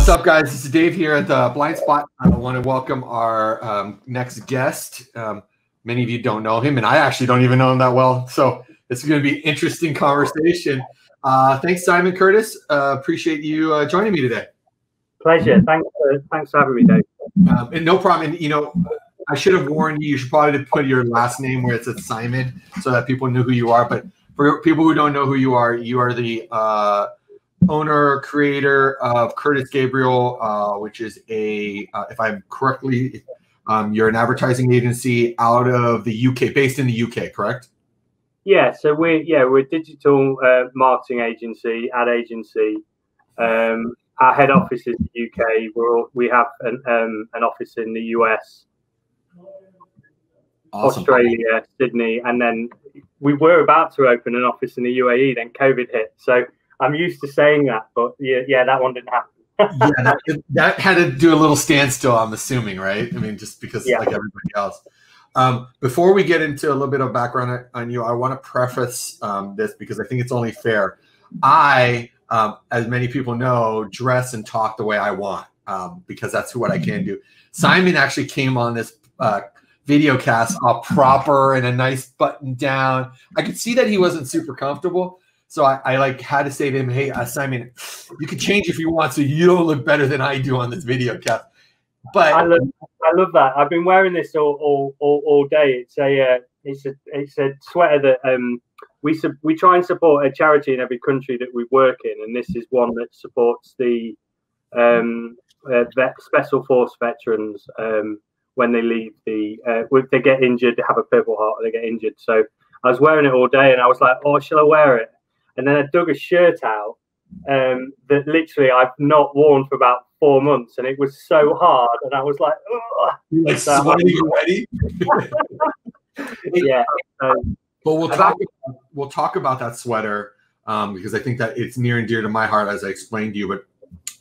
What's up, guys? This is Dave here at the Blind Spot. I want to welcome our next guest. Many of you don't know him, and I actually don't even know him that well. So it's going to be an interesting conversation. Thanks, Simon Curtis. Appreciate you joining me today. Pleasure. Thanks for having me, Dave. And no problem. And, you know, I should have warned you. You should probably put your last name where it says Simon so that people know who you are. But for people who don't know who you are the owner, creator of Curtis GABRIEL, which is a, if I'm correctly, you're an advertising agency out of the UK, based in the UK, correct? Yeah, so we're a digital marketing agency, ad agency. Our head office is the UK. We have an office in the US, awesome. Australia, Sydney, and then we were about to open an office in the UAE. Then COVID hit, so I'm used to saying that, but yeah, that one didn't happen. Yeah, that had to do a little standstill, I'm assuming, right? I mean, just because like everybody else. Before we get into a little bit of background on you, I want to preface this because I think it's only fair. I, as many people know, dress and talk the way I want because that's what I can do. Simon actually came on this video cast all proper and a nice button down. I could see that he wasn't super comfortable. So I like had to say to him, hey, Simon, you can change if you want, so you don't look better than I do on this video cast. But I love that. I've been wearing this all day. It's a sweater that we try and support a charity in every country that we work in, and this is one that supports the special force veterans when they leave if they get injured, they have a Purple Heart, or they get injured. So I was wearing it all day, and I was like, oh, shall I wear it? And then I dug a shirt out that literally I've not worn for about 4 months, and it was so hard, and I was like, oh, like sweating already. Yeah. But we'll talk about that sweater because I think that it's near and dear to my heart, as I explained to you. But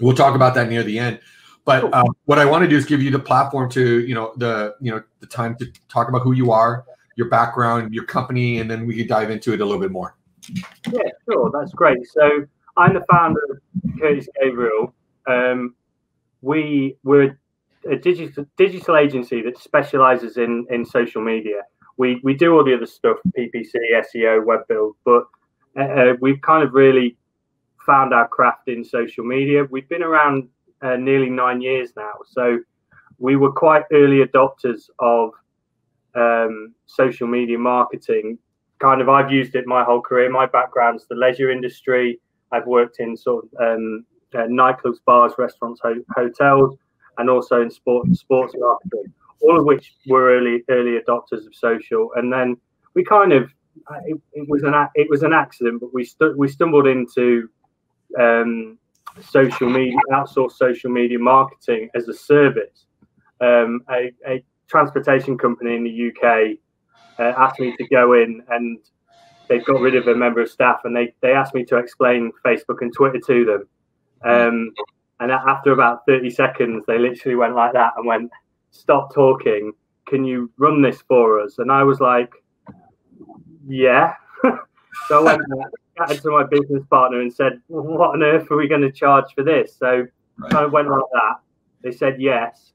we'll talk about that near the end. But what I want to do is give you the platform to the time to talk about who you are, your background, your company, and then we can dive into it a little bit more. Yeah, sure. That's great. So I'm the founder of Curtis GABRIEL. We're a digital agency that specializes in social media. We do all the other stuff, PPC, SEO, web build, but we've kind of really found our craft in social media. We've been around nearly 9 years now. So we were quite early adopters of social media marketing. I've used it my whole career. My background's the leisure industry. I've worked in sort of nightclubs, bars, restaurants, hotels, and also in sports marketing, all of which were early adopters of social. And then we kind of it was an accident, but we stumbled into social media, outsourced social media marketing as a service. A transportation company in the UK asked me to go in, and they got rid of a member of staff, and they asked me to explain Facebook and Twitter to them. And after about 30 seconds, they literally went like that and went, "Stop talking. Can you run this for us?" And I was like, "Yeah." So I went and chatted to my business partner and said, well, "What on earth are we going to charge for this?" So I went like that. They said yes,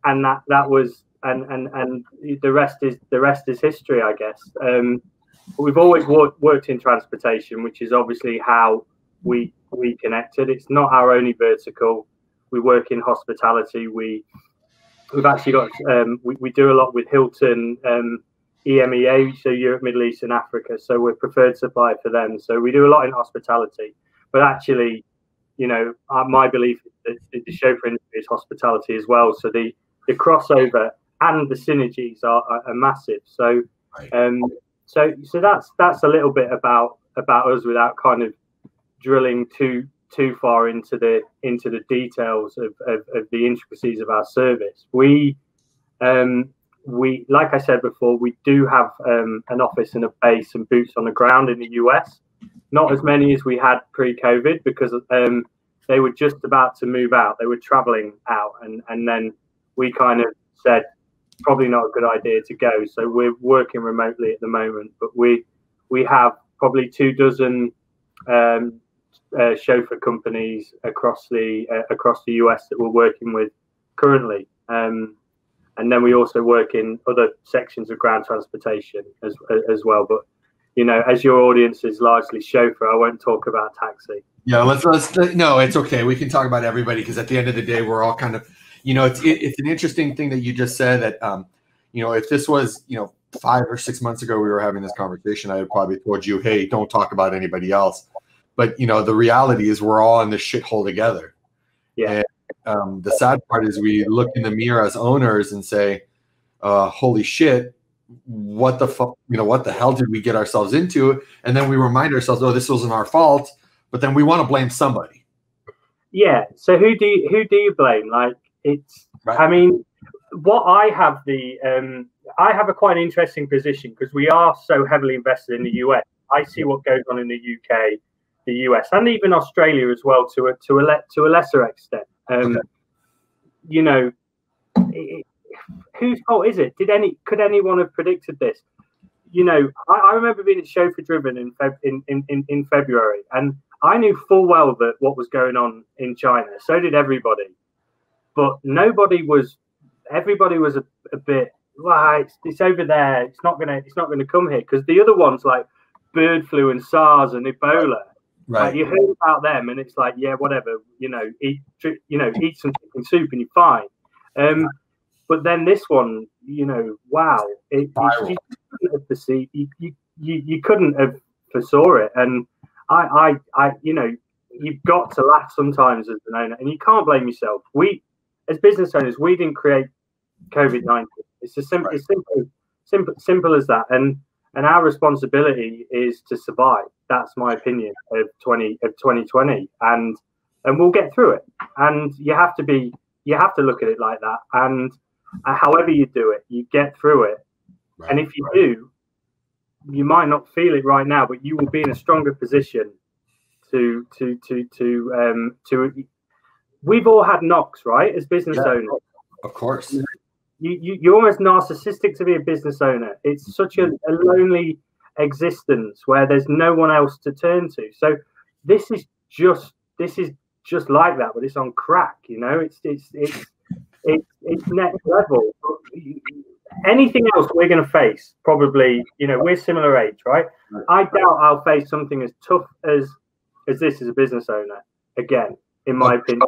and that was. And the rest is history, I guess. We've always worked in transportation, which is obviously how we connected. It's not our only vertical. We work in hospitality. We've actually got we do a lot with Hilton, EMEA, so Europe, Middle East, and Africa. So we're preferred supplier for them. So we do a lot in hospitality. But actually, my belief is that the chauffeur industry is hospitality as well. So the crossover and the synergies are massive. So, so that's a little bit about us without kind of drilling too far into the details of the intricacies of our service. We like I said before, we do have an office and a base and boots on the ground in the US. Not as many as we had pre-COVID because they were just about to move out. They were traveling out, and then we kind of said, probably not a good idea to go. So we're working remotely at the moment, but we have probably 24 chauffeur companies across the US that we're working with currently, and then we also work in other sections of ground transportation as well. But you know, as your audience is largely chauffeur, I won't talk about taxi. Yeah, let's no, it's okay. We can talk about everybody because at the end of the day, we're all kind of, you know, it's an interesting thing that you just said that, you know, if this was, you know, 5 or 6 months ago, we were having this conversation, I had probably told you, hey, don't talk about anybody else. But, you know, the reality is we're all in this shithole together. Yeah. And the sad part is we look in the mirror as owners and say, holy shit, what the fuck, you know, what the hell did we get ourselves into? And then we remind ourselves, oh, this wasn't our fault. But then we want to blame somebody. Yeah. So who do you blame? Like, it's, right. I mean, what I have I have a quite interesting position because we are so heavily invested in the US. I see what goes on in the UK, the US, and even Australia as well to a lesser extent. Okay. You know, whose fault is it? Could anyone have predicted this? You know, I remember being at Chauffeur Driven in February, and I knew full well that what was going on in China. So did everybody, but everybody was a bit, well, it's over there. It's not gonna come here, because the other ones like bird flu and SARS and Ebola, right? Like, you heard about them, and it's like, yeah, whatever. You know, eat some chicken soup and you're fine. But then this one, you know, wow, you couldn't have foresaw it, and I, you know, you've got to laugh sometimes as an owner, and you can't blame yourself. We, as business owners, we didn't create COVID-19. It's as simple, simple as that. And our responsibility is to survive. That's my opinion of 2020, and we'll get through it. And you have to look at it like that. And however you do it, you get through it. Right, and if you do, you might not feel it right now, but you will be in a stronger position to we've all had knocks, right? As business owners. Of course. You're almost narcissistic to be a business owner. It's such a lonely existence where there's no one else to turn to. So this is just like that, but it's on crack, you know. It's next level. Anything else we're going to face, probably, you know, we're similar age, right? I doubt I'll face something as tough as this as a business owner again, in my opinion.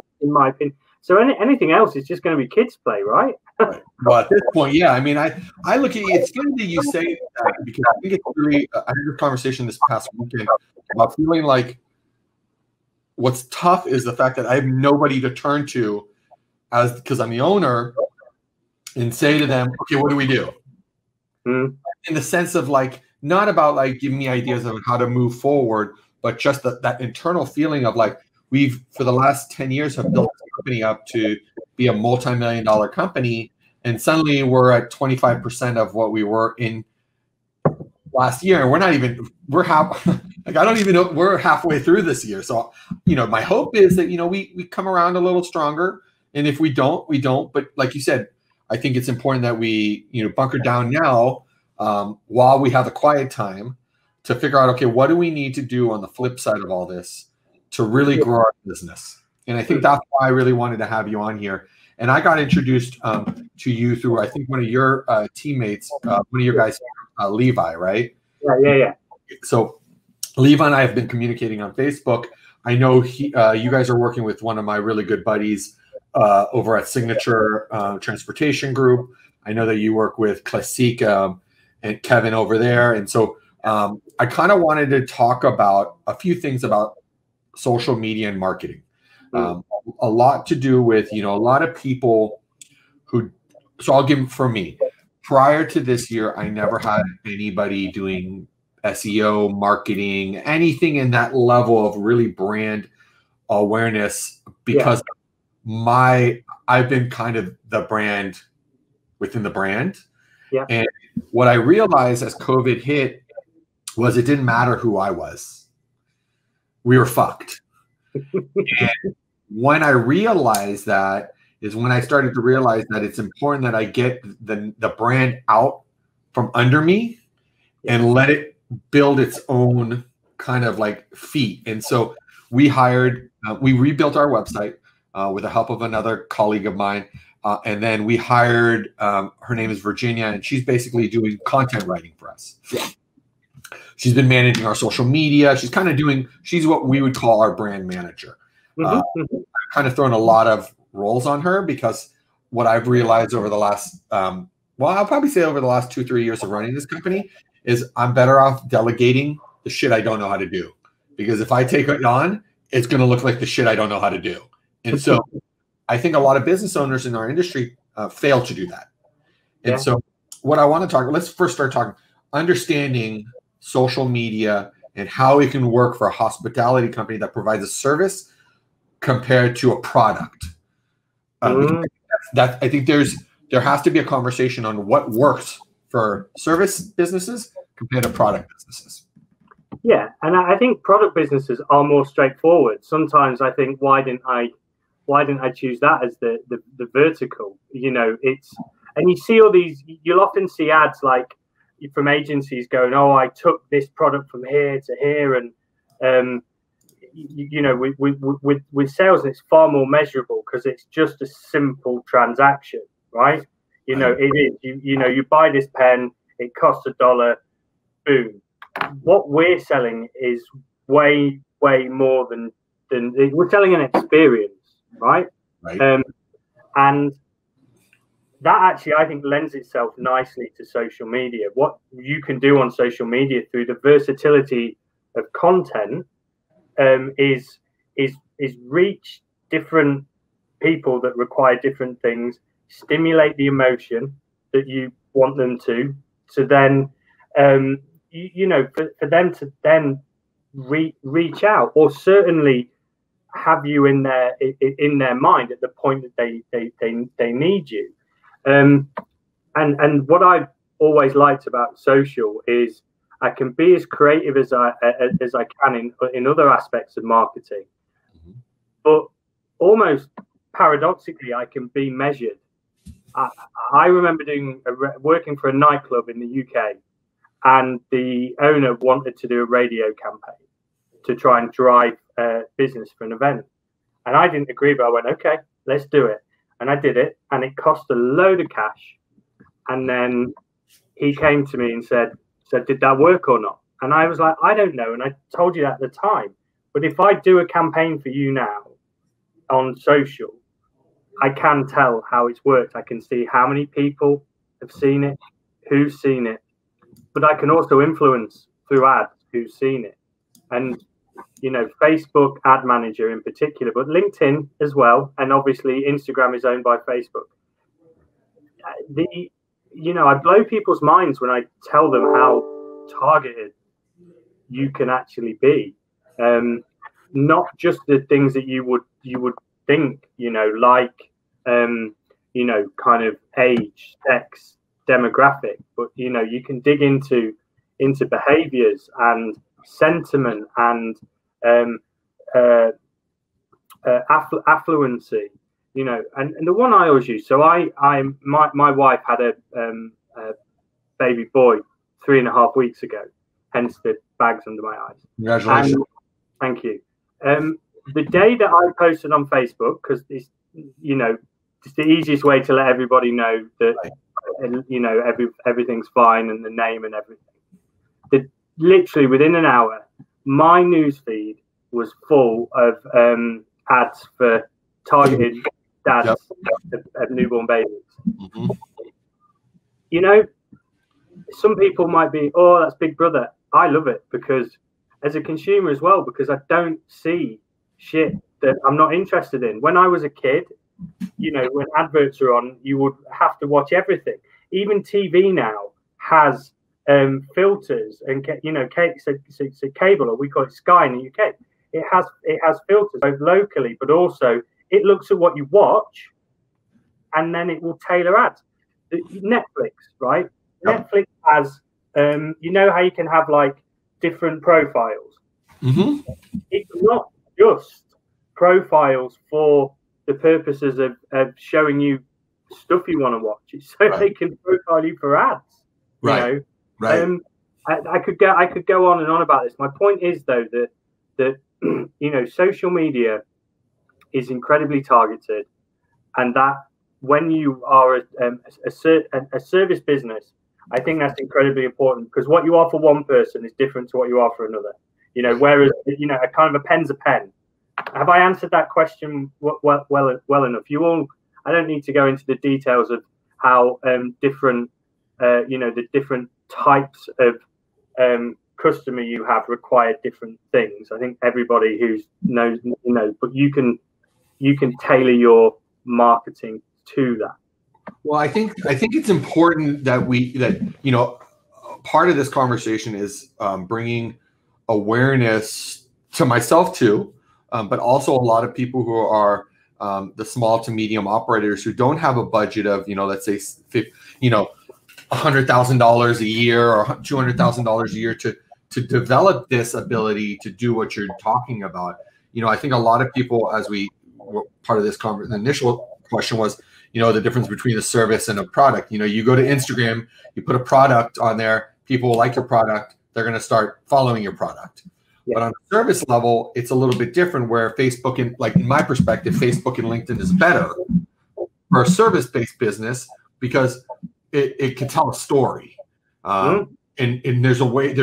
So anything else is just going to be kids' play, right? Right. Well, at this point, yeah. I mean, I look at it. It's funny that you say that, because I think it's really. I had a conversation this past weekend about feeling like what's tough is the fact that I have nobody to turn to, because I'm the owner, and say to them, okay, what do we do? In the sense of, like, not about like giving me ideas of how to move forward, but just that internal feeling of like, we've, for the last 10 years, have built the company up to be a multi-million-dollar company, and suddenly we're at 25% of what we were in last year, and we're halfway through this year. So, you know, my hope is that, you know, we come around a little stronger, and if we don't, we don't. But like you said, I think it's important that we, you know, bunker down now, while we have the quiet time, to figure out, okay, what do we need to do on the flip side of all this to really grow our business. And I think that's why I really wanted to have you on here. And I got introduced to you through, I think, one of your teammates, one of your guys, Levi, right? Yeah. So Levi and I have been communicating on Facebook. I know you guys are working with one of my really good buddies over at Signature Transportation Group. I know that you work with Classique and Kevin over there. And so I kind of wanted to talk about a few things about social media and marketing. A lot to do with, you know, a lot of people who, so I'll give, for me, prior to this year, I never had anybody doing SEO, marketing, anything in that level of really brand awareness, because I've been kind of the brand within the brand. Yeah. And what I realized as COVID hit was it didn't matter who I was. We were fucked. And when I realized that is when I started to realize that it's important that I get the brand out from under me and let it build its own kind of like feet. And so we hired, we rebuilt our website with the help of another colleague of mine. And then we hired, her name is Virginia, and she's basically doing content writing for us. Yeah. She's been managing our social media. She's kind of doing, she's what we would call our brand manager. I've kind of thrown a lot of roles on her because what I've realized over the last, well, I'll probably say over the last 2-3 years of running this company is I'm better off delegating the shit I don't know how to do. Because if I take it on, it's going to look like the shit I don't know how to do. And so I think a lot of business owners in our industry fail to do that. And so what I want to talk, let's first start talking, understanding social media and how it can work for a hospitality company that provides a service compared to a product. That I think there has to be a conversation on what works for service businesses compared to product businesses. Yeah, and I think product businesses are more straightforward. Sometimes I think why didn't I choose that as the vertical? You know, it's, and you see all these, you'll often see ads like from agencies going, oh, I took this product from here to here, and you know, with sales, it's far more measurable because it's just a simple transaction, right? You know, it is. You know, you buy this pen, it costs $1, boom. What we're selling is way more than we're selling an experience, right? And that actually, I think, lends itself nicely to social media. What you can do on social media through the versatility of content is reach different people that require different things, stimulate the emotion that you want them to then you know, for them to then reach out, or certainly have you in their mind at the point that they need you. And what I've always liked about social is I can be as creative as I can in other aspects of marketing, but almost paradoxically I can be measured. I remember working for a nightclub in the UK, and the owner wanted to do a radio campaign to try and drive business for an event. And I didn't agree, but I went, okay, let's do it. And I did it, and it cost a load of cash. And then he came to me and said, did that work or not? And I was like, I don't know. And I told you that at the time. But if I do a campaign for you now on social, I can tell how it's worked. I can see how many people have seen it, who's seen it. But I can also influence through ads who's seen it. And, you know, Facebook ad manager in particular, but LinkedIn as well. And obviously Instagram is owned by Facebook. You know, I blow people's minds when I tell them how targeted you can actually be. Not just the things that you would think, you know, like, you know, kind of age, sex, demographic, but you know, you can dig into behaviors and sentiment and affluency, you know, and the one I always use. So my wife had a baby boy 3.5 weeks ago, hence the bags under my eyes. Congratulations. And, thank you. The day that I posted on Facebook, because it's, you know, it's the easiest way to let everybody know that you know, everything's fine and the name and everything. Literally within an hour, my newsfeed was full of ads for targeted dads of newborn babies. You know, some people might be, oh, that's Big Brother. I love it because as a consumer as well, because I don't see shit that I'm not interested in. When I was a kid, you know, when adverts are on, you would have to watch everything. Even TV now has filters, and you know, so cable, or we call it Sky in the UK. It has filters both locally, but also it looks at what you watch, and then it will tailor ads. Netflix, right? Yep. Netflix has, you know, how you can have like different profiles. It's not just profiles for the purposes of showing you stuff you want to watch. It's so they can profile you for ads. You know? I could go on and on about this. My point is though that social media is incredibly targeted, and that when you are a service business, I think that's incredibly important, because what you are for one person is different to what you are for another. Whereas a kind of a pen's a pen. Have I answered that question well enough? I don't need to go into the details of how different the different types of customer you have require different things. I think everybody who knows, but you can tailor your marketing to that. Well, I think it's important that part of this conversation is bringing awareness to myself too, but also a lot of people who are the small to medium operators who don't have a budget of, let's say, $100,000 a year or $200,000 a year to develop this ability to do what you're talking about. I think a lot of people, as part of this the initial question was, the difference between a service and a product. You go to Instagram, you put a product on there, people like your product, they're going to start following your product. Yeah. But on a service level, it's a little bit different, where Facebook, in my perspective, Facebook and LinkedIn is better for a service-based business, because it can tell a story. And there's a way,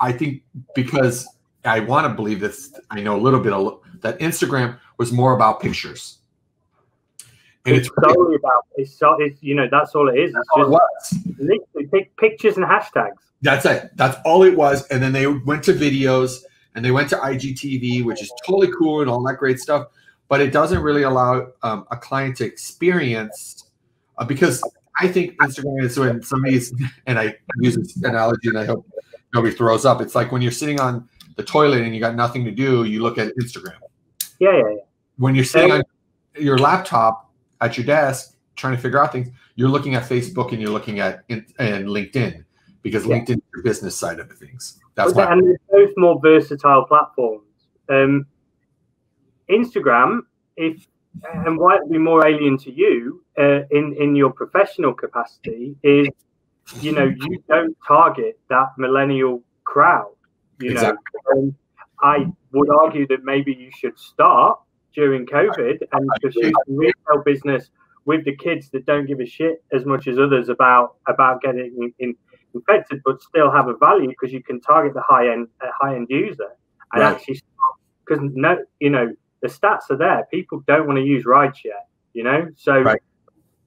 I think, because I want to believe this, I know a little bit that Instagram was more about pictures. And it's solely about, that's all it is. It's just literally pictures and hashtags. That's it. That's all it was. And then they went to videos, and they went to IGTV, which is totally cool and all that great stuff. But it doesn't really allow a client to experience, because I think Instagram is when somebody's, and I use this analogy and I hope nobody throws up. It's like when you're sitting on the toilet and you got nothing to do, you look at Instagram. Yeah. When you're sitting on your laptop at your desk trying to figure out things, you're looking at Facebook and you're looking at and LinkedIn, because LinkedIn is your business side of things. That's why. And they're both more versatile platforms. Instagram, and why it'd be more alien to you in your professional capacity is, you don't target that millennial crowd. Exactly. I would argue that maybe you should start during COVID and pursue retail business with the kids that don't give a shit as much as others about getting infected, but still have a value, because you can target the high end user and actually, because the stats are there. People don't want to use rideshare, so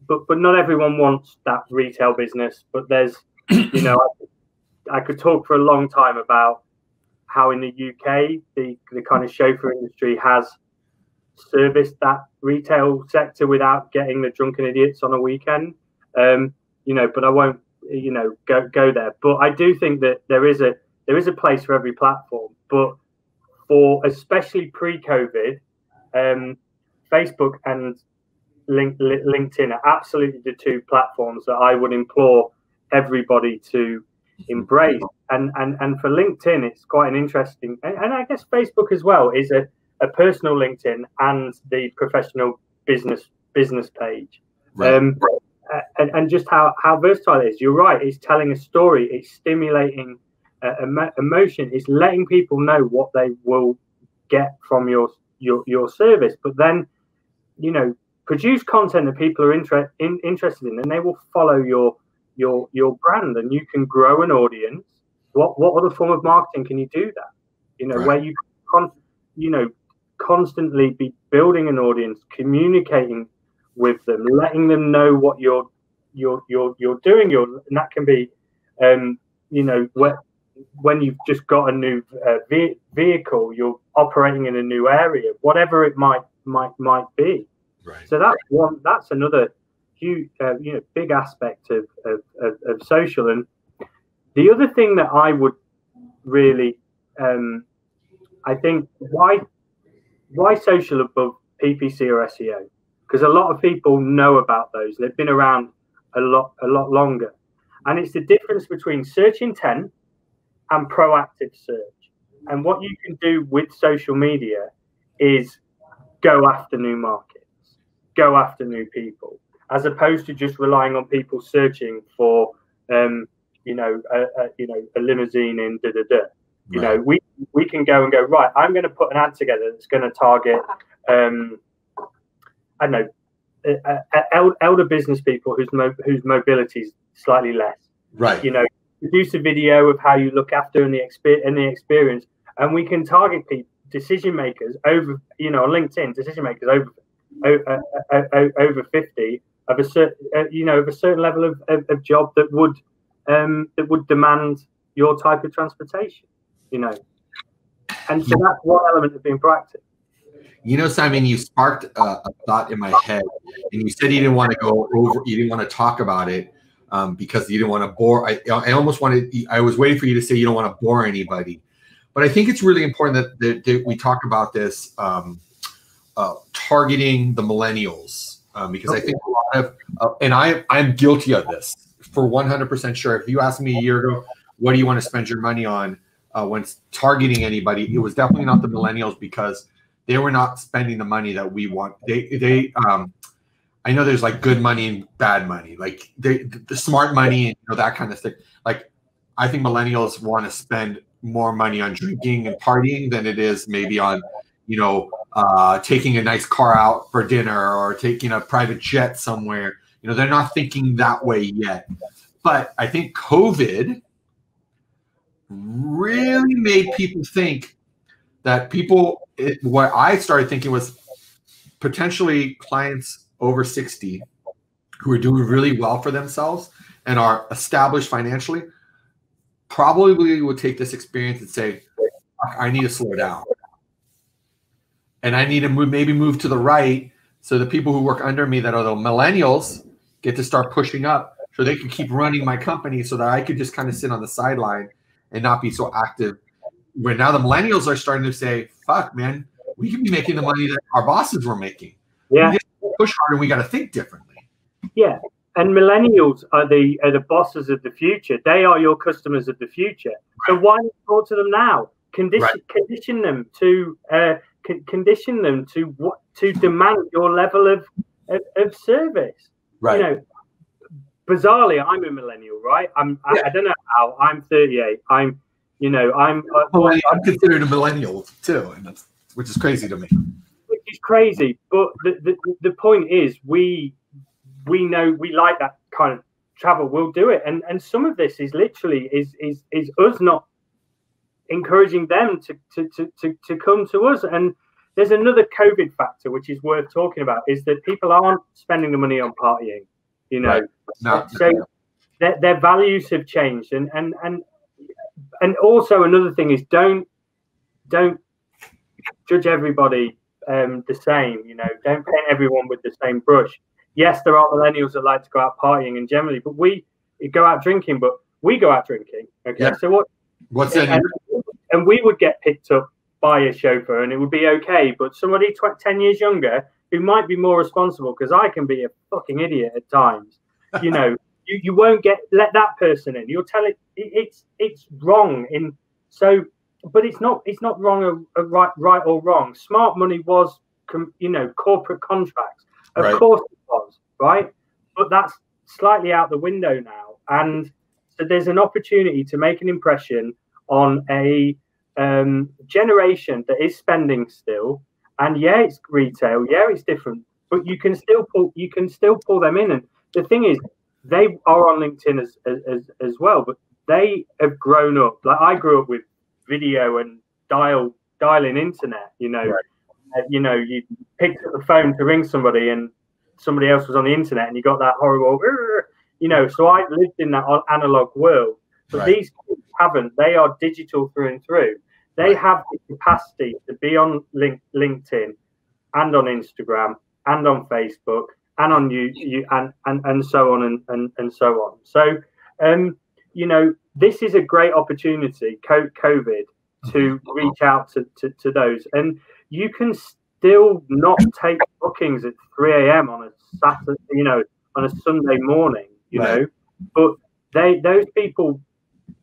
but not everyone wants that retail business. But there's I could talk for a long time about how in the UK the kind of chauffeur industry has serviced that retail sector without getting the drunken idiots on a weekend. But I won't go there. But I do think that there is a place for every platform. But for especially pre-COVID, Facebook and LinkedIn are absolutely the two platforms that I would implore everybody to embrace. And for LinkedIn, it's quite an interesting, and I guess Facebook as well, is a personal LinkedIn and the professional business page. Right. And just how versatile it is. You're right. It's telling a story. It's stimulating emotion. It's letting people know what they will get from your service. But then, produce content that people are interested in, and they will follow your brand, and you can grow an audience. What other form of marketing can you do that? Right. Where you constantly be building an audience, communicating with them, letting them know what you're doing. And that can be, when you've just got a new vehicle, you're operating in a new area, whatever it might be. Right. So that's another huge, big aspect of social. And the other thing that I would really, I think, why social above PPC or SEO? Because a lot of people know about those. They've been around a lot longer. And it's the difference between search intent and proactive search. And what you can do with social media is go after new markets, go after new people, as opposed to just relying on people searching for, a limousine in da-da-da. You know, we can go and go, right, I'm going to put an ad together that's going to target, I don't know, elder business people whose mobility is slightly less. Right. You know, produce a video of how you look after in the experience, and we can target decision makers over, you know, on LinkedIn, decision makers over 50 of a certain, you know, of a certain level of job that would demand your type of transportation, you know. And so that's one element of being proactive. You know, Simon, you sparked a thought in my head, and you said you didn't want to go over, you didn't want to talk about it because you didn't want to bore. I almost wanted, I was waiting for you to say you don't want to bore anybody, but I think it's really important that we talk about this targeting the millennials because I think a lot of, and I'm guilty of this for 100% sure. If you asked me a year ago, what do you want to spend your money on when targeting anybody, it was definitely not the millennials because they were not spending the money that we want. I know there's like good money and bad money, like the smart money and, you know, that kind of thing. Like, I think millennials want to spend more money on drinking and partying than it is maybe on, you know, taking a nice car out for dinner or taking a private jet somewhere. You know, they're not thinking that way yet. But I think COVID really made people think that what I started thinking was potentially clients over 60 who are doing really well for themselves and are established financially probably would take this experience and say, I need to slow down. And I need to maybe move to the right so the people who work under me that are the millennials get to start pushing up so they can keep running my company so that I could just kind of sit on the sideline and not be so active. Where now the millennials are starting to say, fuck, man, we can be making the money that our bosses were making. Yeah. We just push harder. We got to think differently. Yeah. And millennials are the bosses of the future. They are your customers of the future. So why not talk to them now? Condition them to to demand your level of service. Right. You know, bizarrely, I'm a millennial, right? I don't know how. I'm 38. I'm considered a millennial too, and which is crazy to me. Which is crazy, but the point is, we know we like that kind of travel. We'll do it, and some of this is literally is us not encouraging them to come to us. And there's another COVID factor which is worth talking about, is that people aren't spending the money on partying. You know, so their values have changed, and also another thing is don't judge everybody the same. You know, don't paint everyone with the same brush. Yes, there are millennials that like to go out partying and generally, but we go out drinking. Okay, yeah. So what's that? And we would get picked up by a chauffeur, and it would be okay. But somebody 10 years younger who might be more responsible, because I can be a fucking idiot at times. You know, you won't let that person in. You'll tell it's wrong in so, but it's not wrong or right or wrong. Smart money was corporate contracts. Of course it was, right? But that's slightly out the window now, and so there's an opportunity to make an impression on a generation that is spending still. And yeah, it's retail. Yeah, it's different, but you can still pull them in. And the thing is, they are on LinkedIn as well, but they have grown up. Like, I grew up with video and dial-in internet. You know, you picked up the phone to ring somebody, and somebody else was on the internet, and you got that horrible, So I lived in that analog world. But these kids haven't. They are digital through and through. They have the capacity to be on LinkedIn and on Instagram and on Facebook and on YouTube and so on and so on. So, this is a great opportunity, COVID, to reach out to those. And you can still not take bookings at 3 a.m. on a Saturday, on a Sunday morning, but those people,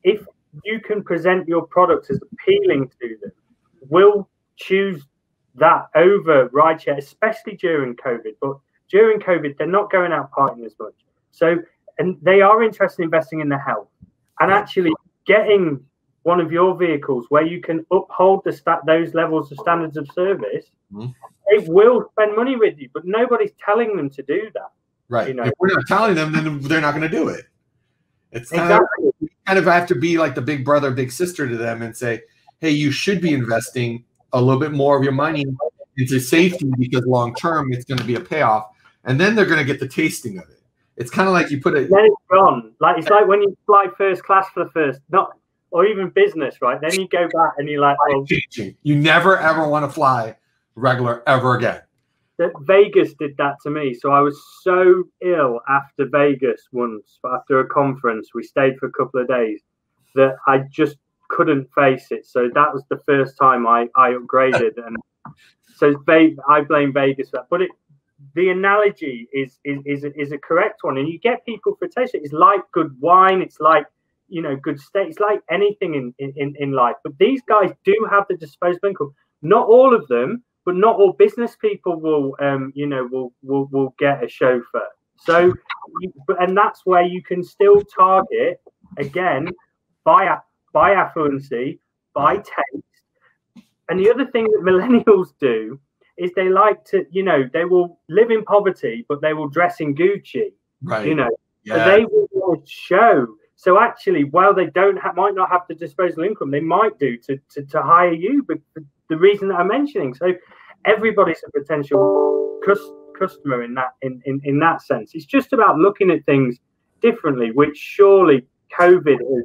if you can present your product as appealing to them, will choose that over rideshare, especially during COVID. But during COVID, they're not going out partying as much. So, and they are interested in investing in their health and actually getting one of your vehicles where you can uphold those levels of standards of service, they will spend money with you, but nobody's telling them to do that. Right. You know? If we're not telling them, then they're not going to do it. It's exactly. We kind of have to be like the big brother, big sister to them and say, hey, you should be investing a little bit more of your money into safety because long term it's going to be a payoff. And then they're going to get the tasting of it. It's kind of like you put it. Then it's gone. Like it's like when you fly first class for the first, or even business, right? Then you go back and you're like, well, you never ever want to fly regular ever again. That Vegas did that to me. So I was so ill after Vegas once, after a conference. We stayed for a couple of days that I just couldn't face it. So that was the first time I upgraded, and so I blame Vegas for that. But the analogy is a correct one, and you get people for taste. It's like good wine. It's like, you know, good steak. It's like anything in life. But these guys do have the disposable income. Not all of them. But not all business people will get a chauffeur. So, and that's where you can still target, again, by affluency, by taste. And the other thing that millennials do is they like to, you know, they will live in poverty, but they will dress in Gucci. Right. You know, yeah. So they will show. So actually, while they might not have the disposable income, they might do to hire you. But the reason that I'm mentioning, so everybody's a potential customer in that sense. It's just about looking at things differently, which surely COVID has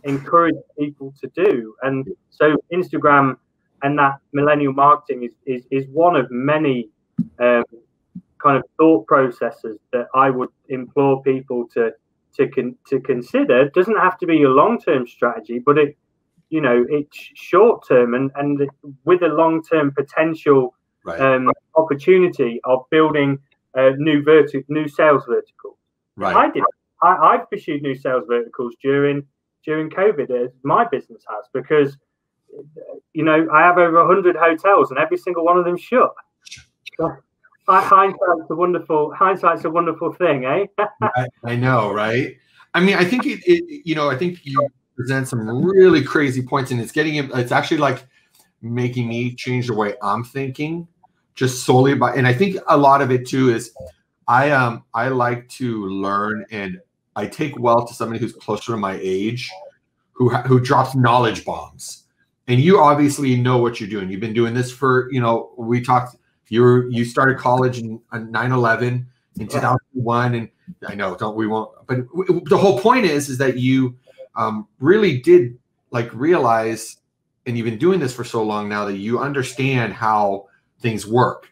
encouraged people to do. And so Instagram and that millennial marketing is one of many kind of thought processes that I would implore people to consider. It doesn't have to be a long-term strategy, but it's short-term and with a long-term potential opportunity of building new sales verticals. Right. I've pursued new sales verticals during COVID, as my business has, because I have over 100 hotels and every single one of them shut. So, hindsight's a wonderful thing, eh? I know, right? I mean, I think I think you present some really crazy points, and it's actually like making me change the way I'm thinking, just solely by. And I think a lot of it too is I like to learn, and I take well to somebody who's closer to my age, who drops knowledge bombs. And you obviously know what you're doing. You've been doing this for, we talked. You started college in 9/11 in 2001, and I know we won't. But the whole point is that you really did realize, and you've been doing this for so long now that you understand how things work.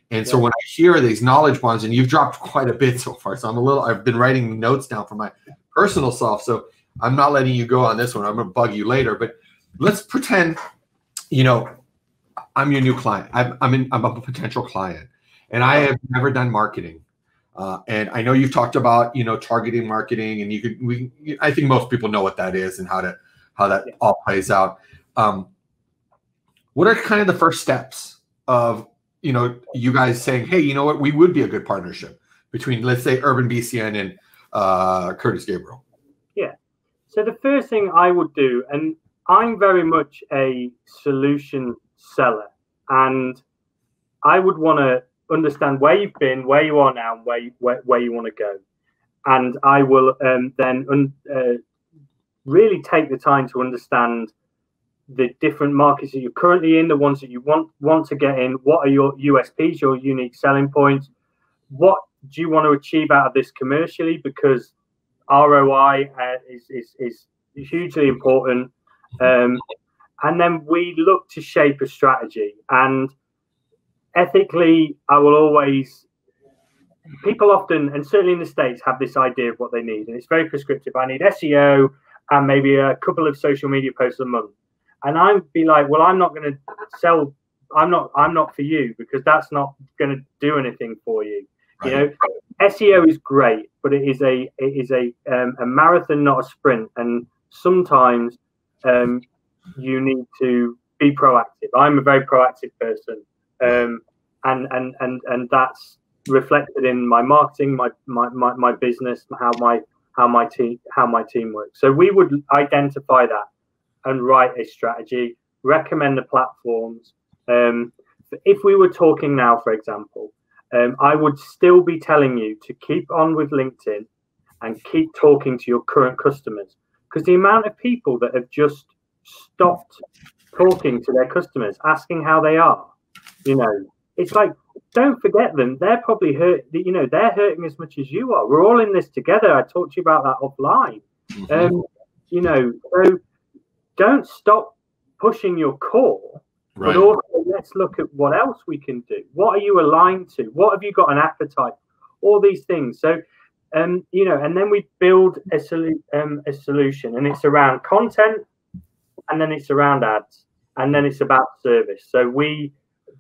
And so when I hear these knowledge bombs, and you've dropped quite a bit so far, so I've been writing notes down for my personal self. So I'm not letting you go on this one. I'm going to bug you later, but let's pretend, I'm your new client. I'm a potential client, and I have never done marketing. And I know you've talked about, targeting marketing, and I think most people know what that is and how that all plays out. What are kind of the first steps of, you guys saying, hey, you know what, we would be a good partnership between, let's say, URBANBCN and Curtis Gabriel? Yeah. So the first thing I would do, and I'm very much a solution seller, and I would want to understand where you've been, where you are now, and where you want to go. And I will then really take the time to understand the different markets that you're currently in, the ones that you want to get in. What are your USPs, your unique selling points? What do you want to achieve out of this commercially? Because ROI is hugely important. And then we look to shape a strategy. And ethically, I will always, people often, and certainly in the States, have this idea of what they need. And it's very prescriptive. I need SEO and maybe a couple of social media posts a month. And I'd be like, well, I'm not going to sell. I'm not for you, because that's not going to do anything for you. Right. SEO is great, but it is a marathon, not a sprint. And sometimes you need to be proactive. I'm a very proactive person, and that's reflected in my marketing, my business, how my team works. So we would identify that. and write a strategy, recommend the platforms. If we were talking now, for example, I would still be telling you to keep on with LinkedIn and keep talking to your current customers, because the amount of people that have just stopped talking to their customers, asking how they are, it's like, don't forget them. They're probably hurt. They're hurting as much as you are. We're all in this together. I talked to you about that offline. So don't stop pushing your core, but also let's look at what else we can do. What are you aligned to? What have you got an appetite? All these things. So, and then we build a solution, and it's around content, and then it's around ads, and then it's about service. So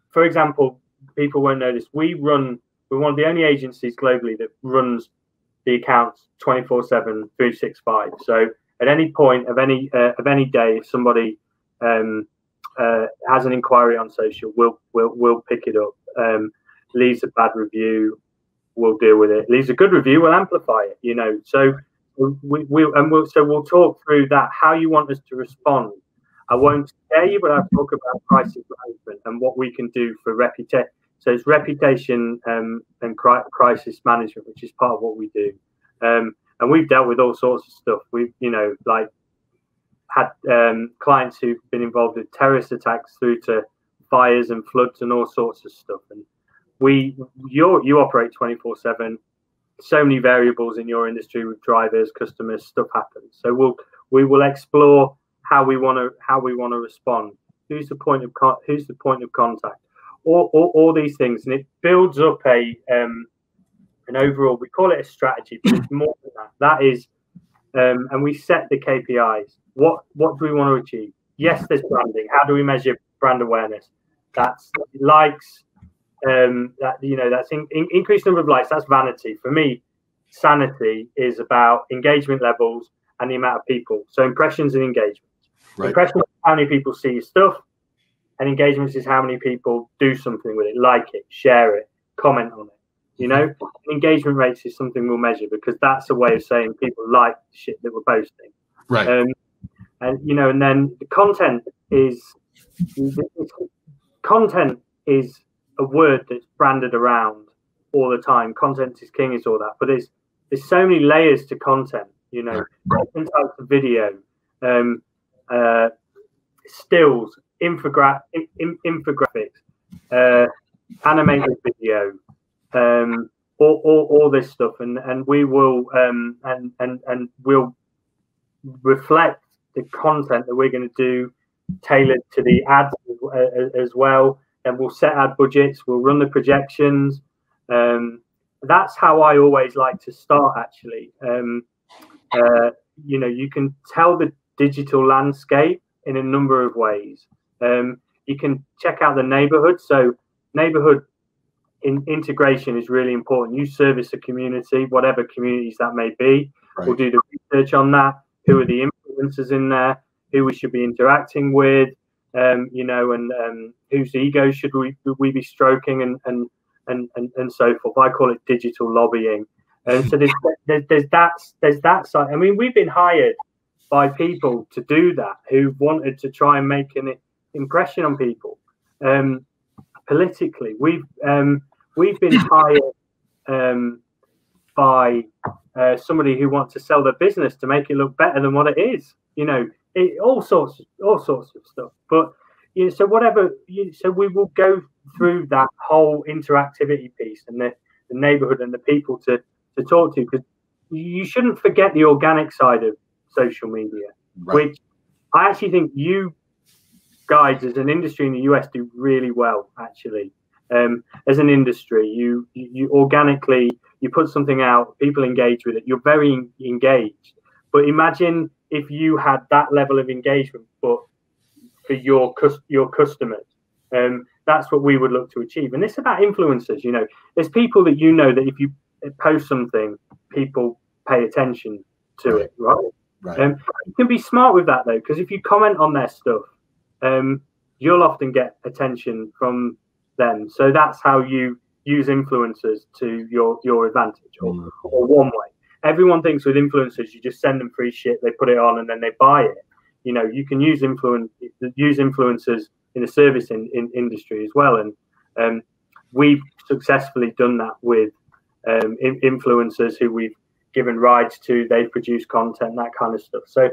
for example, people won't know this, we're one of the only agencies globally that runs the accounts 24/7, 365. So at any point of any day, if somebody has an inquiry on social, we'll pick it up. Leaves a bad review, we'll deal with it. Leaves a good review, we'll amplify it. So we'll talk through that, how you want us to respond. I won't scare you, but I'll talk about crisis management and what we can do for reputation. So it's reputation and crisis management, which is part of what we do. And we've dealt with all sorts of stuff. We've, had clients who've been involved with terrorist attacks through to fires and floods and all sorts of stuff. And you operate 24/7. So many variables in your industry with drivers, customers, stuff happens. So we will explore how we want to respond. Who's the point of contact? All these things, and it builds up an overall. We call it a strategy, but it's more than that. That is, and we set the KPIs. What do we want to achieve? Yes, there's branding. How do we measure brand awareness? That's likes. That's increased number of likes. That's vanity. For me, sanity is about engagement levels and the amount of people. So impressions and engagement. Right. Impressions is how many people see your stuff, and engagements is how many people do something with it, like it, share it, comment on it. Engagement rates is something we'll measure, because that's a way of saying people like the shit that we're posting. Right. And then the content is a word that's branded around all the time. Content is king, is all that, but there's so many layers to content. Different types of video, stills, infographics, animated video, all this stuff, and we will and we'll reflect the content that we're going to do tailored to the ads as well. And we'll set ad budgets, we'll run the projections. That's how I always like to start, actually. You can tell the digital landscape in a number of ways. You can check out the neighborhood. So neighborhood integration is really important. You service a community, whatever communities that may be. Right. We'll do the research on that. Who are the influencers in there? Who we should be interacting with? And whose ego should we be stroking and so forth. I call it digital lobbying. And so there's that side. I mean, we've been hired by people to do that, who wanted to try and make an impression on people politically. We've been hired by somebody who wants to sell their business to make it look better than what it is. All sorts of stuff. But so so we will go through that whole interactivity piece and the neighborhood and the people to talk to, because you shouldn't forget the organic side of social media, right, which I actually think you guys as an industry in the US do really well, actually. As an industry, you organically, you put something out, people engage with it, you're very engaged. But imagine if you had that level of engagement, but for your customers. That's what we would look to achieve. And it's about influencers. There's people that that if you post something, people pay attention to it, right? You can be smart with that, though, because if you comment on their stuff, you'll often get attention from them. So that's how you use influencers to your advantage, or one way. Everyone thinks with influencers, you just send them free shit, they put it on, and then they buy it. you know, you can use influencers in the service industry as well. And we've successfully done that with influencers who we've given rights to. They've produced content, that kind of stuff. So,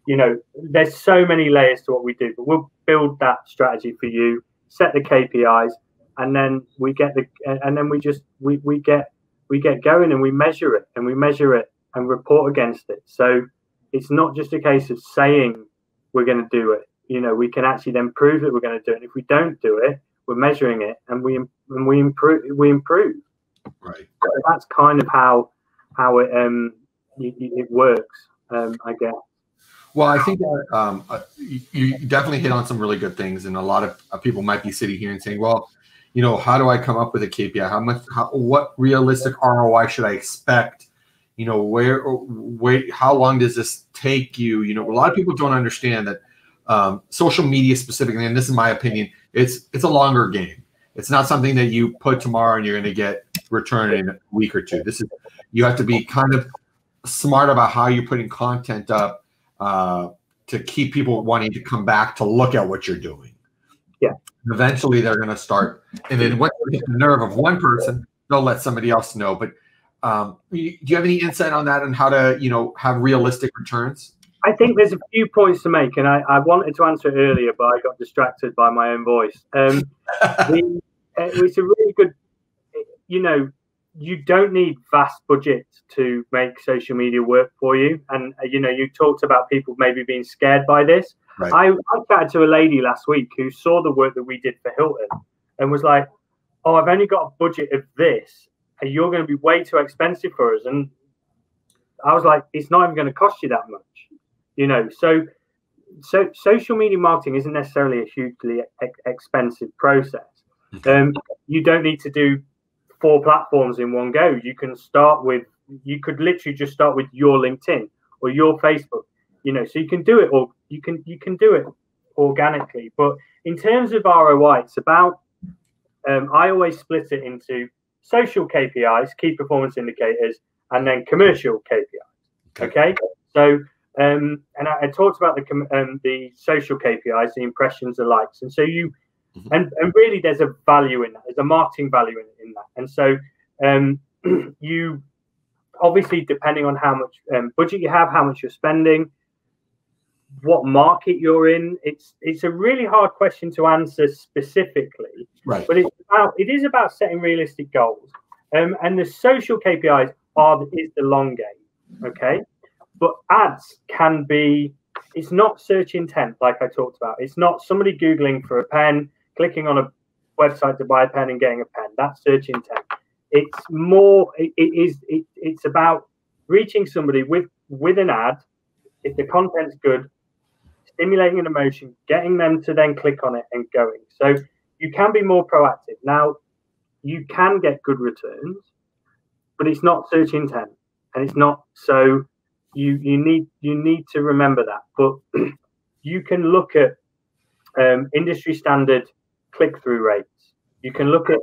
you know, there's so many layers to what we do, but we'll build that strategy for you, set the KPIs, and then we get we get going, and we measure it and report against it. So it's not just a case of saying we're going to do it. You know, we can actually then prove that we're going to do it. And if we don't do it, we're measuring it, and we improve. Right. So that's kind of how it works, I guess. Well, I think you definitely hit on some really good things, and a lot of people might be sitting here and saying, "Well, you know, how do I come up with a KPI? What realistic ROI should I expect? You know, how long does this take you? You know, a lot of people don't understand that social media specifically, and this is my opinion, it's a longer game. It's not something that you put tomorrow and you're going to get return in a week or two. You have to be kind of smart about how you're putting content up to keep people wanting to come back to look at what you're doing. Yeah. Eventually they're going to start, and then once you hit the nerve of one person, they'll let somebody else know. But do you have any insight on that, and how to, you know, have realistic returns? I think there's a few points to make, and I wanted to answer it earlier, but I got distracted by my own voice. It's a really good, you know, you don't need vast budgets to make social media work for you. And, you know, you talked about people maybe being scared by this. Right. I chatted to a lady last week who saw the work that we did for Hilton and was like, "Oh, I've only got a budget of this, and you're going to be way too expensive for us." And I was like, "It's not even going to cost you that much." You know, so social media marketing isn't necessarily a hugely expensive process. You don't need to do 4 platforms in one go. You could literally just start with your LinkedIn or your Facebook, you know, so you can do it, or you can do it organically. But in terms of ROI, it's about, I always split it into social KPIs, key performance indicators, and then commercial KPIs. Okay. So, and I talked about the social KPIs, the impressions, the likes, and so you, and really there's a value in that. There's a marketing value in that, and so you obviously, depending on how much budget you have, how much you're spending, what market you're in, it's a really hard question to answer specifically. Right. But it is about setting realistic goals, and the social KPIs is the long game. Okay. But ads can be, it's not search intent like I talked about. It's not somebody Googling for a pen, clicking on a website to buy a pen and getting a pen. That's search intent. It's more, it's about reaching somebody with an ad. If the content's good, stimulating an emotion, getting them to then click on it and going. So you can be more proactive. Now, you can get good returns, but it's not search intent, and it's not so. You need to remember that. But you can look at industry standard click-through rates. You can look at,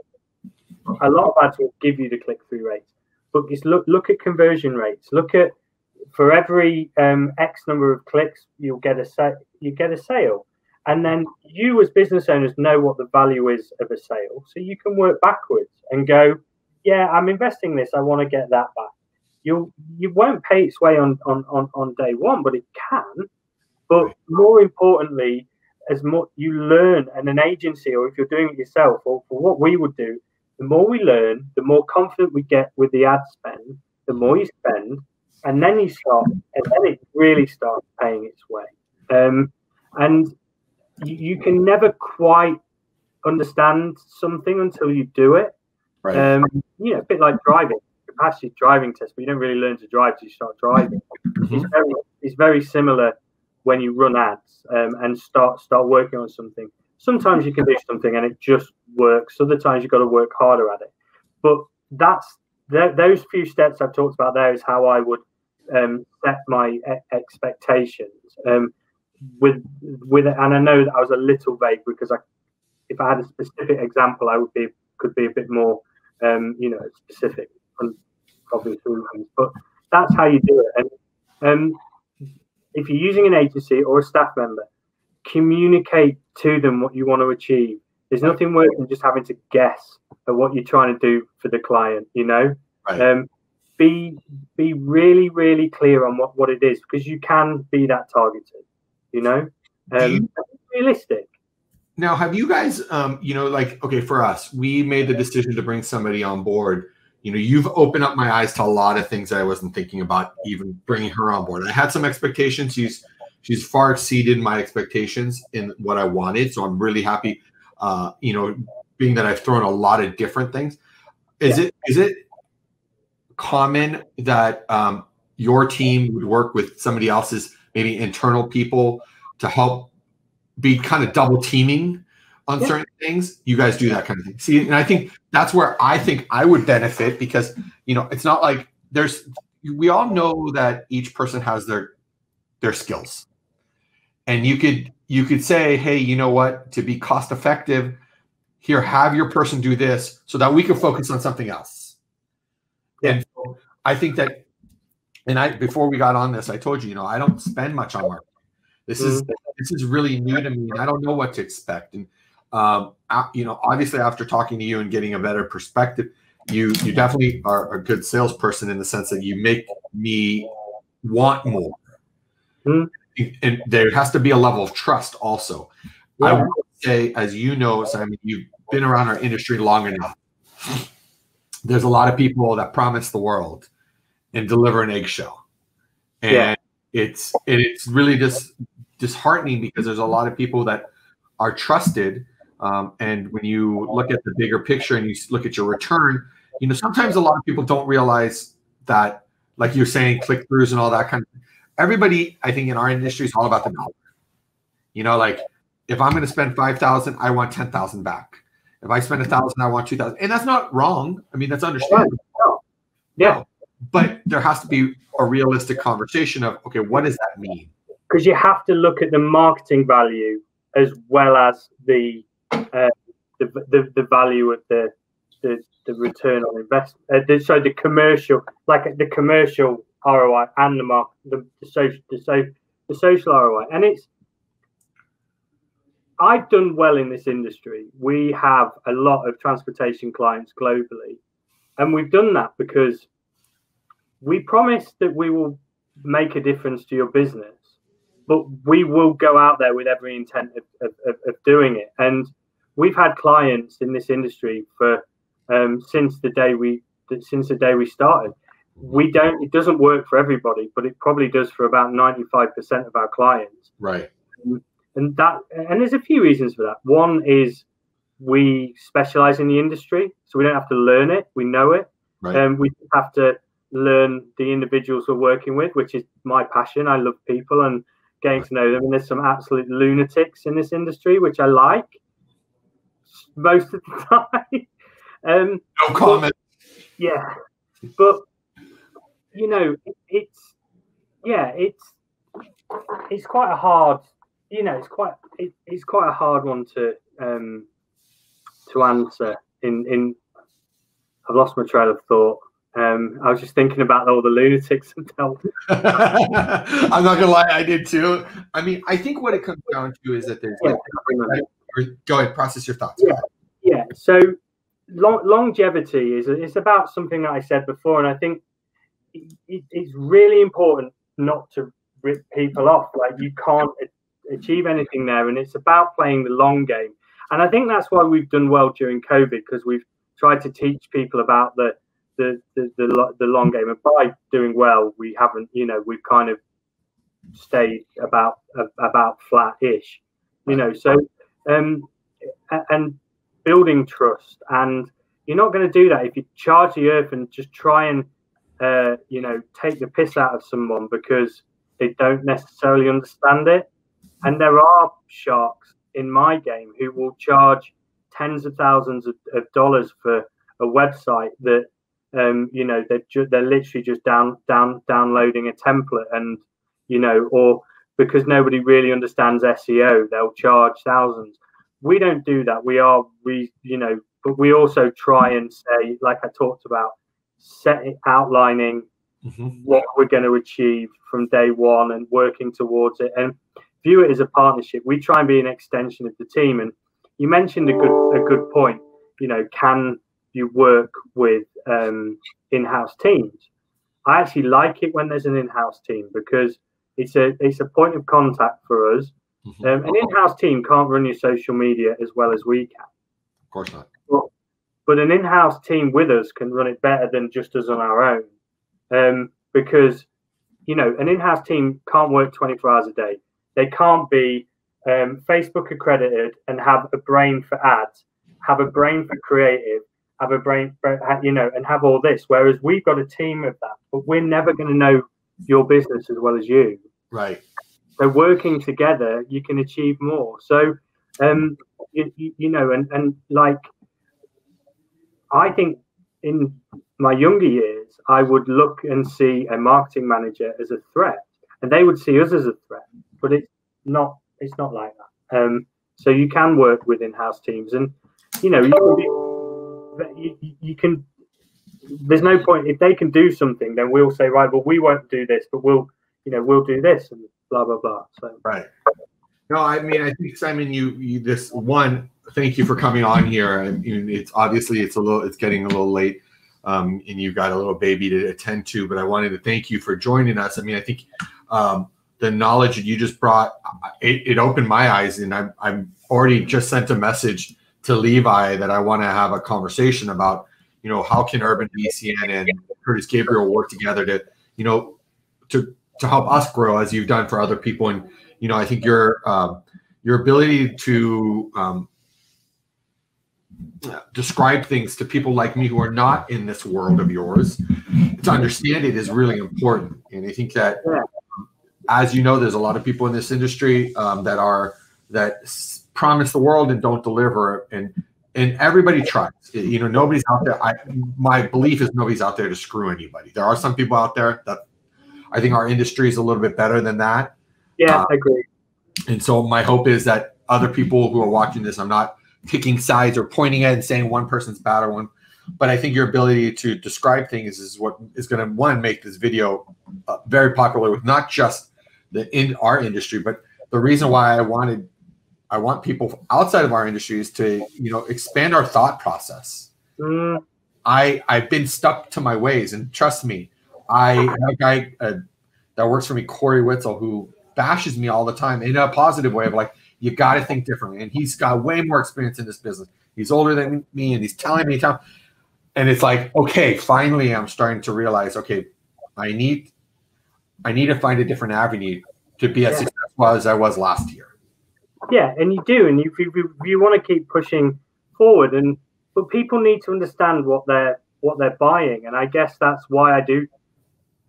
a lot of ads will give you the click-through rates, but just look at conversion rates. Look at, for every X number of clicks, you get a sale. And then you as business owners know what the value is of a sale, so you can work backwards and go, yeah, I'm investing this, I want to get that back. You won't pay its way on day one, but it can. But more importantly, as more you learn, and an agency, or if you're doing it yourself, or for what we would do, the more we learn, the more confident we get with the ad spend, the more you spend, and then you start, and then it really starts paying its way. And you can never quite understand something until you do it. Right. You know, a bit like driving. You pass your driving test, but you don't really learn to drive till you start driving. It's very similar when you run ads and start working on something. Sometimes you can do something and it just works. Other times you've got to work harder at it. But those few steps I've talked about there is how I would set my expectations. With it, and I know that I was a little vague because if I had a specific example, I could be a bit more specific on obvious reasons. But that's how you do it. And if you're using an agency or a staff member, communicate to them what you want to achieve. There's nothing worse than just having to guess at what you're trying to do for the client, you know. Right. Be really, really clear on what it is, because you can be that targeted, you know. Realistic. Now, have you guys, you know, like, okay, for us, we made the decision to bring somebody on board. You know, you've opened up my eyes to a lot of things that I wasn't thinking about, even bringing her on board. I had some expectations. She's far exceeded my expectations in what I wanted. So I'm really happy, you know, being that I've thrown a lot of different things. Is it common that your team would work with somebody else's, maybe internal people, to help be kind of double teaming on certain things? You guys do that kind of thing. See, and I think that's where I think I would benefit, because, you know, it's not like we all know that each person has their skills. And you could say, hey, you know what, to be cost effective here, have your person do this so that we can focus on something else. Yeah. And so I think that, and before we got on this, I told you, you know, I don't spend much on marketing. This is really new to me, and I don't know what to expect. And you know, obviously, after talking to you and getting a better perspective, you definitely are a good salesperson in the sense that you make me want more. And there has to be a level of trust also. Yeah. I would say, as you know, Simon, you've been around our industry long enough. There's a lot of people that promise the world and deliver an eggshell, and it's really just disheartening, because there's a lot of people that are trusted, and when you look at the bigger picture and you look at your return, you know, sometimes a lot of people don't realize that, like you're saying, click-throughs and all that kind of thing. Everybody, I think, in our industry is all about the dollar. You know, like, if I'm going to spend $5,000, I want $10,000 back. If I spend $1,000, I want $2,000, and that's not wrong. I mean, that's understandable. Yeah, but there has to be a realistic conversation of, okay, what does that mean? Because you have to look at the marketing value as well as the value of the return on investment. So the commercial, like the commercial ROI and the social ROI. And I've done well in this industry. We have a lot of transportation clients globally, and we've done that because we promise that we will make a difference to your business, but we will go out there with every intent of doing it. And we've had clients in this industry for since the day we started. It doesn't work for everybody, but it probably does for about 95% of our clients. Right. And there's a few reasons for that. One is we specialize in the industry, so we don't have to learn it. We know it. Right. We have to learn the individuals we're working with, which is my passion. I love people and getting to know them. And there's some absolute lunatics in this industry, which I like most of the time. No comment. Yeah. But, you know, it's quite a hard, you know, it's quite a hard one to answer. I've lost my trail of thought. I was just thinking about all the lunatics and I'm not gonna lie, I did too. I mean, I think what it comes down to is that there's go ahead, process your thoughts. Yeah. So longevity is about something that I said before, and I think it's really important not to rip people off. Like, you can't achieve anything there, and it's about playing the long game. And I think that's why we've done well during COVID, because we've tried to teach people about the long game. And by doing well, we haven't, you know, we've kind of stayed about flat-ish, you know. So and building trust, and you're not going to do that if you charge the earth and just try and you know, take the piss out of someone because they don't necessarily understand it. And there are sharks in my game who will charge tens of thousands of dollars for a website that you know, they're literally just downloading a template, and, you know, or because nobody really understands SEO, they'll charge thousands. We don't do that. You know, but we also try and say, like I talked about, outlining what we're going to achieve from day one and working towards it, and view it as a partnership. We try and be an extension of the team. And you mentioned a good point. You know, can you work with in-house teams? I actually like it when there's an in-house team, because it's a point of contact for us. An in-house team can't run your social media as well as we can. Of course not. But an in-house team with us can run it better than just us on our own. Because, you know, an in-house team can't work 24 hours a day. They can't be Facebook accredited and have a brain for ads, have a brain for creative, have a brain for, you know, and have all this. Whereas we've got a team of that, but we're never going to know your business as well as you. Right. So working together, you can achieve more. So, you know, and like, I think in my younger years, I would look and see a marketing manager as a threat, and they would see us as a threat. But it's not like that. So you can work with in-house teams, and you know, you can. There's no point if they can do something, then we'll say, right, well, we won't do this, but we'll do this, and blah blah blah. So right. No, I mean, I think, Simon, you this one. Thank you for coming on here. I mean, it's obviously it's getting a little late, and you've got a little baby to attend to. But I wanted to thank you for joining us. I mean, I think the knowledge that you just brought, it opened my eyes, and I'm already just sent a message to Levi that I want to have a conversation about, you know, how can URBANBCN and Curtis Gabriel work together to, you know, to help us grow as you've done for other people. And you know, I think your ability to describe things to people like me who are not in this world of yours, to understand it, is really important. And I think that, as you know, there's a lot of people in this industry that promise the world and don't deliver, and everybody tries. You know, nobody's out there. My belief is nobody's out there to screw anybody. There are some people out there that I think our industry is a little bit better than that. Yeah, I agree. And so my hope is that other people who are watching this, I'm not picking sides or pointing at and saying one person's bad or one, but I think your ability to describe things is what is going to, one, make this video very popular with not just our industry, but the reason why I want people outside of our industries to, you know, expand our thought process. I've been stuck to my ways, and trust me, I have a guy that works for me, Corey Witzel, who bashes me all the time in a positive way of like, you got to think differently. And he's got way more experience in this business. He's older than me, and he's telling me, and it's like, okay, finally I'm starting to realize, okay, I need to find a different avenue to be as successful as I was last year. Yeah, and you do, and you want to keep pushing forward, but people need to understand what they're buying, and I guess that's why I do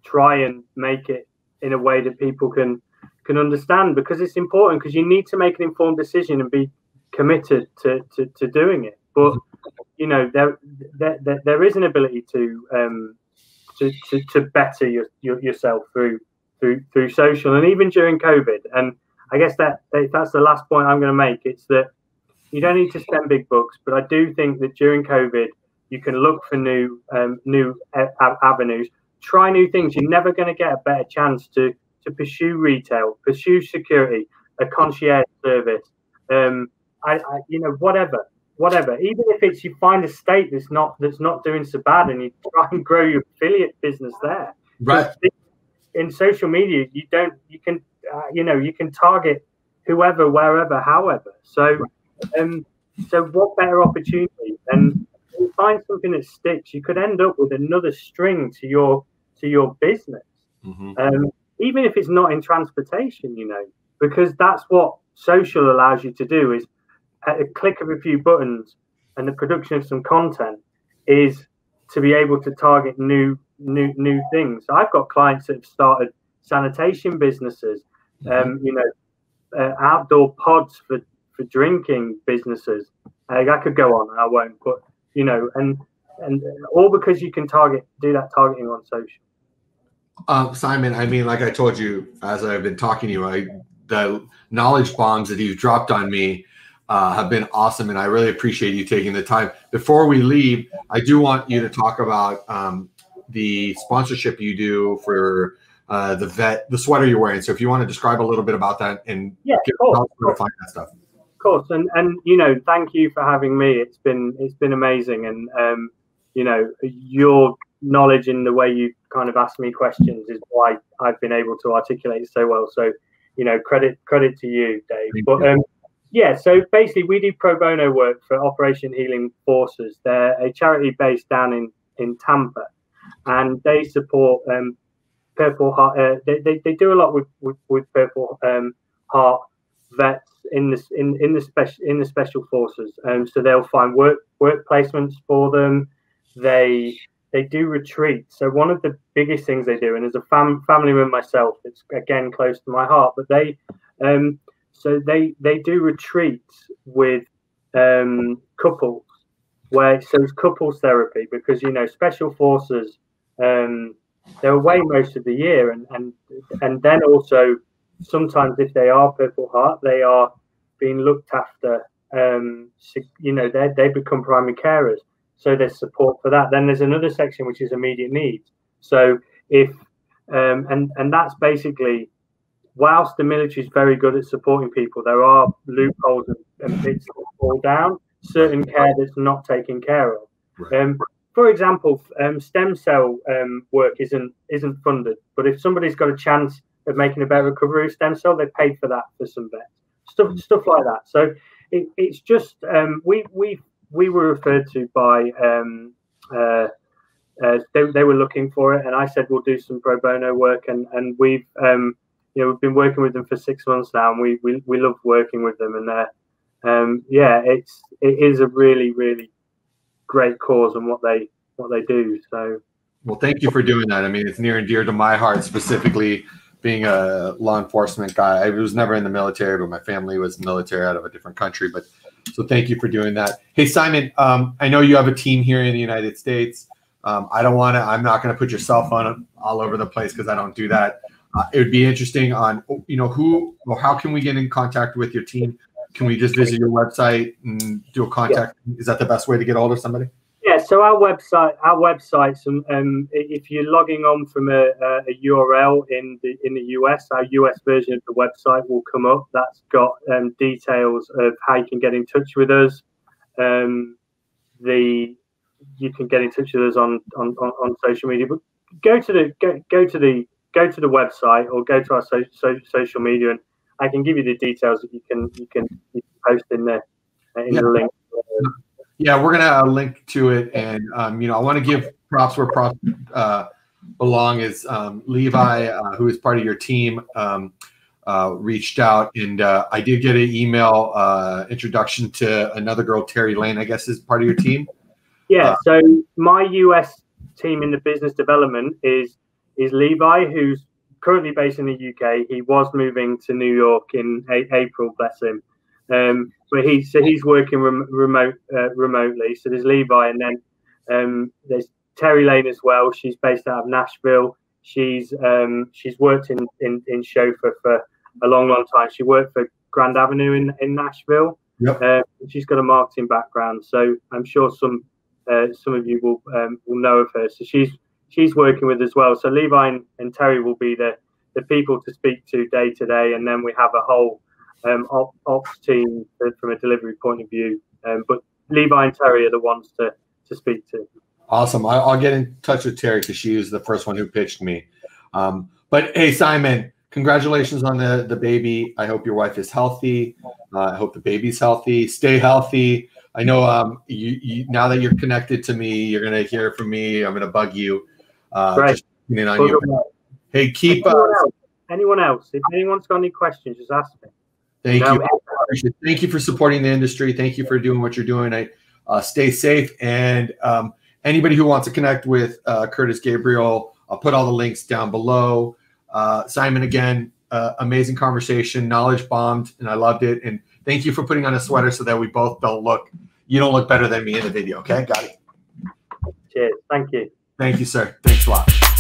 try and make it in a way that people can understand, because it's important, because you need to make an informed decision and be committed to doing it. But you know, there is an ability to better yourself through social, and even during COVID. And I guess that's the last point I'm going to make. It's that you don't need to spend big bucks, but I do think that during COVID you can look for new avenues, try new things. You're never going to get a better chance to pursue retail, pursue security, a concierge service, you know, whatever. Even if it's you find a state that's not doing so bad, and you try and grow your affiliate business there. Right. But in social media, you can target whoever, wherever, however. So, so what better opportunity? And you find something that sticks, you could end up with another string to your business. Even if it's not in transportation, you know, because that's what social allows you to do, is at a click of a few buttons and the production of some content is to be able to target new things. So I've got clients that have started sanitation businesses, you know, outdoor pods for drinking businesses. I could go on, and I won't, but you know, and all because you can do that targeting on social. Simon, I mean, like I told you, as I've been talking to you, the knowledge bombs that you've dropped on me have been awesome, and I really appreciate you taking the time. Before we leave, I do want you to talk about the sponsorship you do for the sweater you're wearing. So if you want to describe a little bit about that and give us where to find that stuff. Of course, and you know, thank you for having me. It's been amazing, and you know, your knowledge in the way you kind of ask me questions is why I've been able to articulate it so well. So, you know, credit to you, Dave. But yeah, so basically we do pro bono work for Operation Healing Forces. They're a charity based down in Tampa, and they support Purple Heart. They do a lot with Purple Heart vets in the special forces. So they'll find work placements for them. They do retreats. So one of the biggest things they do, and as a family man myself, it's again close to my heart, but they do retreats with couples, so it's couples therapy, because you know, special forces, they're away most of the year, and then also sometimes if they are Purple Heart, they are being looked after. You know, they become primary carers. So there's support for that. Then there's another section which is immediate needs. So if and that's basically, whilst the military is very good at supporting people, there are loopholes and bits that fall down. Certain care that's not taken care of. Right. For example, stem cell work isn't funded, but if somebody's got a chance of making a better recovery of stem cell, they paid for that for some vets. Stuff like that. So it's just we were referred to by they were looking for it, and I said we'll do some pro bono work, and we've you know, we've been working with them for 6 months now, and we love working with them, and yeah, it is a really great cause and what they do. So well, thank you for doing that. I mean, it's near and dear to my heart, specifically being a law enforcement guy. I was never in the military, but my family was military out of a different country. But so thank you for doing that. Hey, Simon, I know you have a team here in the United States. I'm not going to put your cell phone all over the place, because I don't do that. It would be interesting on, you know, who or how can we get in contact with your team? Can we just visit your website and do a contact? Yeah. Is that the best way to get hold of somebody? Yeah, so our website, if you're logging on from a URL in the US, our US version of the website will come up. That's got details of how you can get in touch with us. You can get in touch with us on social media, but go to the website or go to our social media, and I can give you the details that you can post in there in the link. Yeah, we're gonna link to it, and you know, I want to give props where props belong. Is Levi, who is part of your team, reached out, and I did get an email introduction to another girl, Terry Lane, I guess is part of your team. Yeah, so my US team in the business development is Levi, who's currently based in the UK. He was moving to New York in April, bless him. But he's working remotely. So there's Levi, and then there's Terry Lane as well. She's based out of Nashville. She's worked in chauffeur for a long time. She worked for Grand Avenue in Nashville. Yep. She's got a marketing background, so I'm sure some of you will know of her. So she's working with as well. So Levi and Terry will be the people to speak to day to day, and then we have a whole ops team from a delivery point of view. But Levi and Terry are the ones to speak to. Awesome. I'll get in touch with Terry, because she was the first one who pitched me. But hey, Simon, congratulations on the baby. I hope your wife is healthy. I hope the baby's healthy. Stay healthy. I know you now that you're connected to me, you're gonna hear from me. I'm gonna bug you. Right. Just in on you. Hey, keep anyone else. If anyone's got any questions, just ask me. Thank you. Thank you for supporting the industry. Thank you for doing what you're doing. Stay safe. And anybody who wants to connect with Curtis Gabriel, I'll put all the links down below. Simon, again, amazing conversation, knowledge bombed, and I loved it. And thank you for putting on a sweater so that we both you don't look better than me in the video. Okay, got it. Cheers. Thank you. Thank you, sir. Thanks a lot.